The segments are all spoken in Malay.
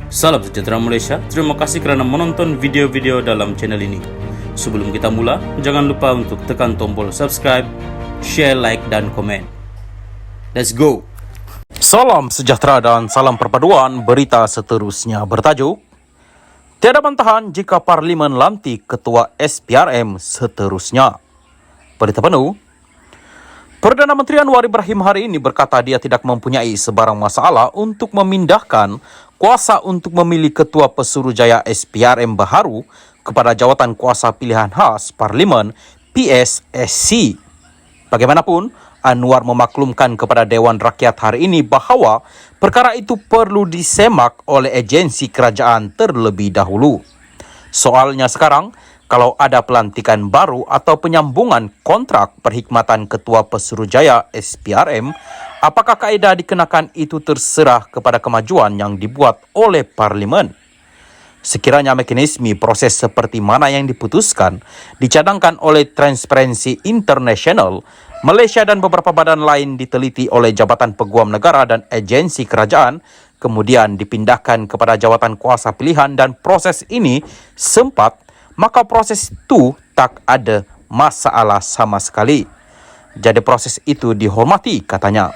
Salam sejahtera Malaysia, terima kasih kerana menonton video-video dalam channel ini. Sebelum kita mula, jangan lupa untuk tekan tombol subscribe, share, like dan komen. Let's go! Salam sejahtera dan salam perpaduan. Berita seterusnya bertajuk tiada bantahan jika Parlimen lantik Ketua SPRM seterusnya. Berita penuh. Perdana Menteri Anwar Ibrahim hari ini berkata dia tidak mempunyai sebarang masalah untuk memindahkan kuasa untuk memilih Ketua Pesuruhjaya SPRM baharu kepada jawatan kuasa pilihan khas Parlimen PSSC. Bagaimanapun, Anwar memaklumkan kepada Dewan Rakyat hari ini bahawa perkara itu perlu disemak oleh agensi kerajaan terlebih dahulu. Soalnya sekarang, kalau ada pelantikan baru atau penyambungan kontrak perkhidmatan Ketua Pesuruhjaya SPRM, apakah kaedah dikenakan itu terserah kepada kemajuan yang dibuat oleh Parlimen. Sekiranya mekanisme proses seperti mana yang diputuskan dicadangkan oleh Transparency International, Malaysia dan beberapa badan lain diteliti oleh Jabatan Peguam Negara dan agensi kerajaan, kemudian dipindahkan kepada jawatan kuasa pilihan dan proses ini sempat, maka proses itu tak ada masalah sama sekali. Jadi proses itu dihormati, katanya.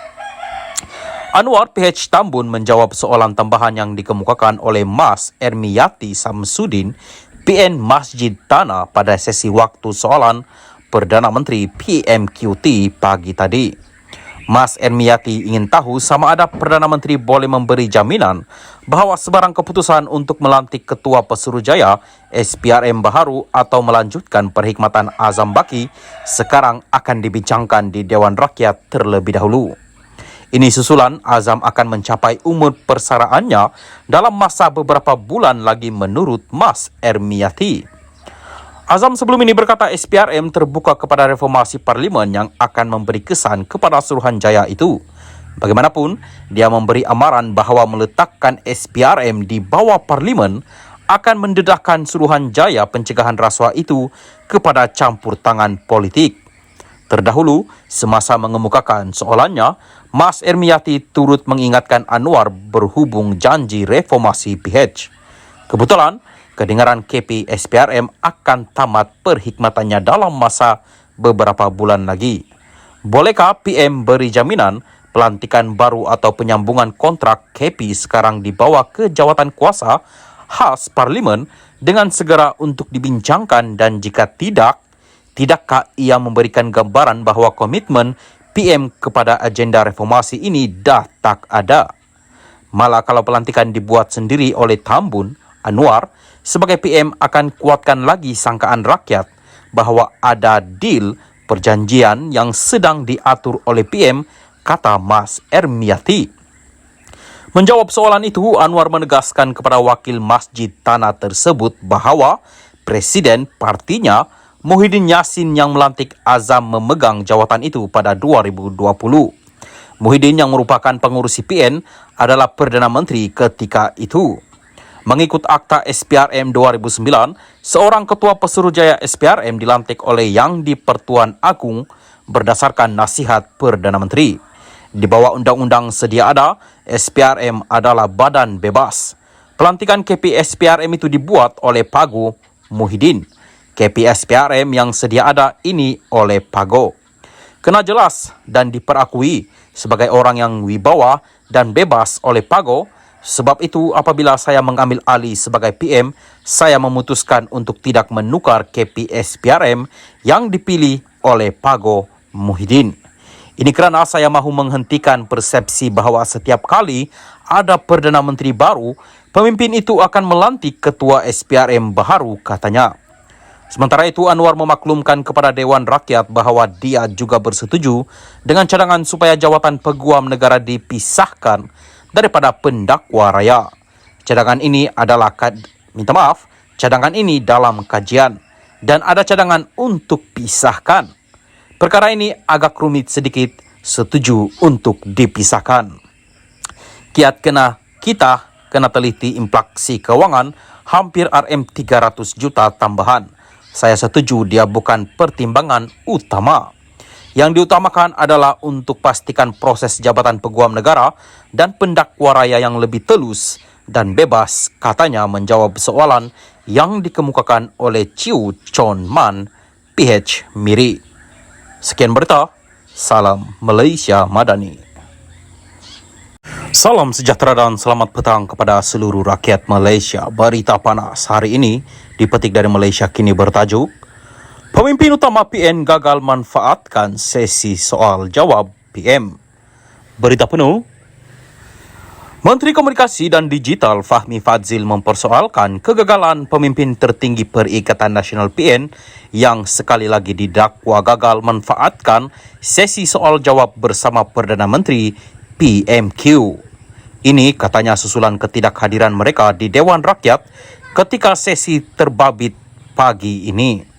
Anwar PH Tambun menjawab soalan tambahan yang dikemukakan oleh Mas Ermiyati Samsudin, PN Masjid Tanah pada sesi waktu soalan Perdana Menteri PMQT pagi tadi. Mas Ermiyati ingin tahu sama ada Perdana Menteri boleh memberi jaminan bahawa sebarang keputusan untuk melantik Ketua Pesuruhjaya SPRM baharu atau melanjutkan perkhidmatan Azam Baki sekarang akan dibincangkan di Dewan Rakyat terlebih dahulu. Ini susulan Azam akan mencapai umur persaraannya dalam masa beberapa bulan lagi menurut Mas Ermiyati. Azam sebelum ini berkata SPRM terbuka kepada reformasi Parlimen yang akan memberi kesan kepada Suruhanjaya itu. Bagaimanapun, dia memberi amaran bahawa meletakkan SPRM di bawah Parlimen akan mendedahkan Suruhanjaya pencegahan rasuah itu kepada campur tangan politik. Terdahulu, semasa mengemukakan soalannya, Mas Ermiyati turut mengingatkan Anwar berhubung janji reformasi PH. Kebetulan, kedengaran KP SPRM akan tamat perkhidmatannya dalam masa beberapa bulan lagi. Bolehkah PM beri jaminan pelantikan baru atau penyambungan kontrak KP sekarang dibawa ke jawatan kuasa khas Parlimen dengan segera untuk dibincangkan, dan jika tidak, tidakkah ia memberikan gambaran bahawa komitmen PM kepada agenda reformasi ini dah tak ada? Malah kalau pelantikan dibuat sendiri oleh Tambun, Anwar sebagai PM akan kuatkan lagi sangkaan rakyat bahawa ada deal perjanjian yang sedang diatur oleh PM, kata Mas Ermiyati. Menjawab soalan itu, Anwar menegaskan kepada wakil Masjid Tanah tersebut bahawa Presiden partinya Muhyiddin Yassin yang melantik Azam memegang jawatan itu pada 2020. Muhyiddin yang merupakan pengurusi PN adalah Perdana Menteri ketika itu. Mengikut Akta SPRM 2009, seorang Ketua Pesuruhjaya SPRM dilantik oleh Yang di-Pertuan Agong berdasarkan nasihat Perdana Menteri. Di bawah undang-undang sedia ada, SPRM adalah badan bebas. Pelantikan KP SPRM itu dibuat oleh Pago Muhyiddin. KP SPRM yang sedia ada ini oleh Pago. Kena jelas dan diperakui sebagai orang yang wibawa dan bebas oleh Pago. Sebab itu, apabila saya mengambil alih sebagai PM, saya memutuskan untuk tidak menukar KP SPRM yang dipilih oleh Pago Muhyiddin. Ini kerana saya mahu menghentikan persepsi bahawa setiap kali ada Perdana Menteri baru, pemimpin itu akan melantik Ketua SPRM baharu, katanya. Sementara itu, Anwar memaklumkan kepada Dewan Rakyat bahawa dia juga bersetuju dengan cadangan supaya jawatan Peguam Negara dipisahkan daripada pendakwa raya. Cadangan ini cadangan ini dalam kajian dan ada cadangan untuk pisahkan. Perkara ini agak rumit sedikit, setuju untuk dipisahkan. Kita kena teliti inflasi kewangan hampir RM300 juta tambahan. Saya setuju dia bukan pertimbangan utama. Yang diutamakan adalah untuk pastikan proses jabatan peguam negara dan pendakwa raya yang lebih telus dan bebas, katanya, menjawab soalan yang dikemukakan oleh Chiu Chon Man, PH MIRI. Sekian berita, salam Malaysia Madani. Salam sejahtera dan selamat petang kepada seluruh rakyat Malaysia. Berita panas hari ini dipetik dari Malaysia Kini bertajuk, Pemimpin utama PN gagal manfaatkan sesi soal jawab PM. Berita penuh, Menteri Komunikasi dan Digital Fahmi Fadzil mempersoalkan kegagalan pemimpin tertinggi Perikatan Nasional PN yang sekali lagi didakwa gagal manfaatkan sesi soal jawab bersama Perdana Menteri PMQ. Ini katanya susulan ketidakhadiran mereka di Dewan Rakyat ketika sesi terbabit pagi ini.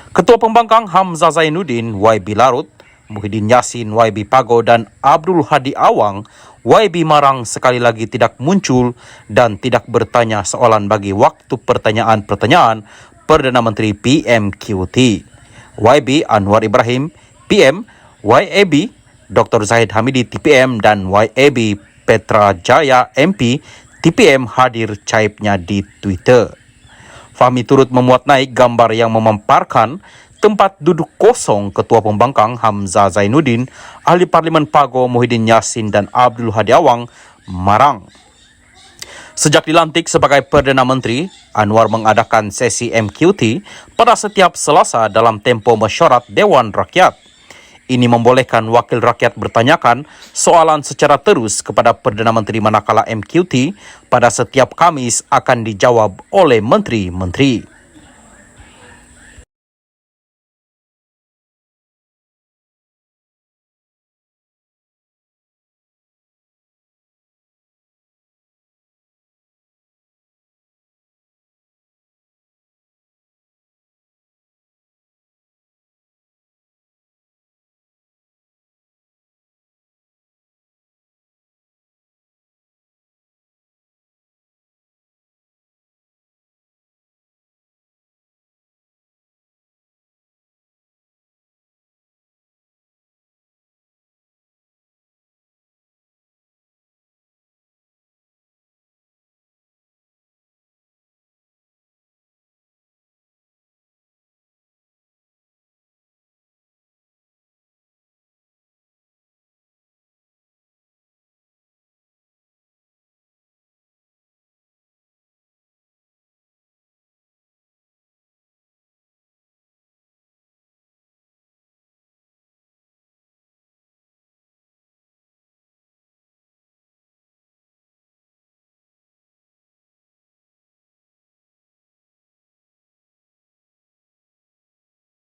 Ketua Pembangkang Hamzah Zainuddin, YB Larut, Muhyiddin Yassin, YB Pago dan Abdul Hadi Awang, YB Marang sekali lagi tidak muncul dan tidak bertanya soalan bagi waktu pertanyaan-pertanyaan Perdana Menteri PMQT. YB Anwar Ibrahim, PM, YAB Dr. Zahid Hamidi, TPM dan YAB Petra Jaya, MP, TPM hadir caipnya di Twitter. Fahmi turut memuat naik gambar yang memamparkan tempat duduk kosong Ketua Pembangkang Hamzah Zainuddin, Ahli Parlimen Pago Muhyiddin Yassin dan Abdul Hadi Awang Marang. Sejak dilantik sebagai Perdana Menteri, Anwar mengadakan sesi MQT pada setiap Selasa dalam tempo mesyuarat Dewan Rakyat. Ini membolehkan wakil rakyat bertanyakan soalan secara terus kepada Perdana Menteri manakala MQT pada setiap Kamis akan dijawab oleh menteri-menteri.